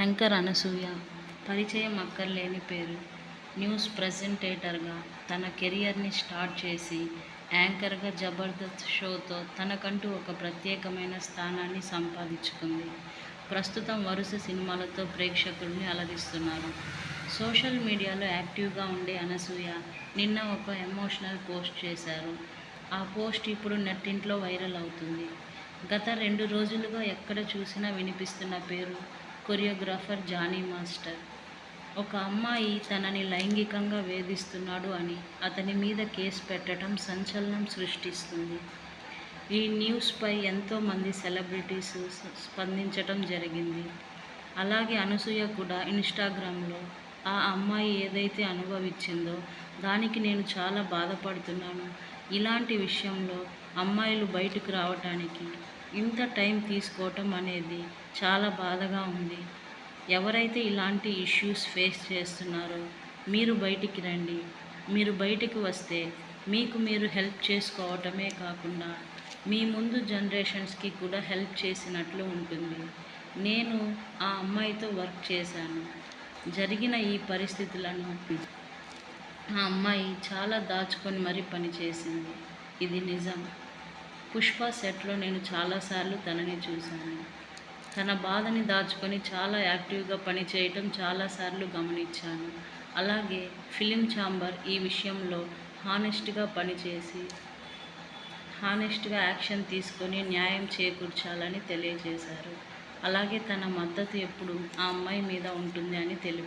Anchor Anasuya పరిచయం అక్కర్లేని పేరు. న్యూస్ ప్రెజెంటేటర్గా తన కెరియర్ని స్టార్ట్ చేసి యాంకర్గా జబర్దస్త్ షోతో తనకంటూ ఒక ప్రత్యేకమైన స్థానాన్ని సంపాదించుకుంది. ప్రస్తుతం వరుస సినిమాలతో ప్రేక్షకుల్ని అలరిస్తున్నారు. సోషల్ మీడియాలో యాక్టివ్గా ఉండే అనసూయ నిన్న ఒక ఎమోషనల్ పోస్ట్ చేశారు. ఆ పోస్ట్ ఇప్పుడు నెట్టింట్లో వైరల్ అవుతుంది. గత 2 రోజులుగా ఎక్కడ చూసినా వినిపిస్తున్న పేరు కొరియోగ్రాఫర్ జానీ మాస్టర్. ఒక అమ్మాయి తనని లైంగికంగా వేధిస్తున్నాడు అని అతని మీద కేసు పెట్టడం సంచలనం సృష్టిస్తుంది. ఈ న్యూస్పై ఎంతోమంది సెలబ్రిటీస్ స్పందించటం జరిగింది. అలాగే అనసూయ కూడా ఇన్స్టాగ్రామ్లో ఆ అమ్మాయి ఏదైతే అనుభవించిందో దానికి నేను చాలా బాధపడుతున్నాను. ఇలాంటి విషయంలో అమ్మాయిలు బయటకు రావటానికి ఇంత టైం తీసుకోవటం అనేది చాలా బాధగా ఉంది. ఎవరైతే ఇలాంటి ఇష్యూస్ ఫేస్ చేస్తున్నారో మీరు బయటికి రండి. మీరు బయటికి వస్తే మీకు మీరు హెల్ప్ చేసుకోవటమే కాకుండా మీ ముందు జనరేషన్స్కి కూడా హెల్ప్ చేసినట్లు ఉంటుంది. నేను ఆ అమ్మాయితో వర్క్ చేశాను. జరిగిన ఈ పరిస్థితులను ఆ అమ్మాయి చాలా దాచుకొని మరీ పనిచేసింది. ఇది నిజం. పుష్ప సెట్లో నేను చాలాసార్లు తనని చూశాను. తన బాధని దాచుకొని చాలా యాక్టివ్గా పనిచేయటం చాలాసార్లు గమనించాను. అలాగే ఫిలిం ఛాంబర్ ఈ విషయంలో హానెస్ట్గా పనిచేసి హానెస్ట్గా యాక్షన్ తీసుకొని న్యాయం చేకూర్చాలని తెలియజేశారు. అలాగే తన మద్దతు ఎప్పుడూ ఆ అమ్మాయి మీద ఉంటుంది అని తెలిపారు.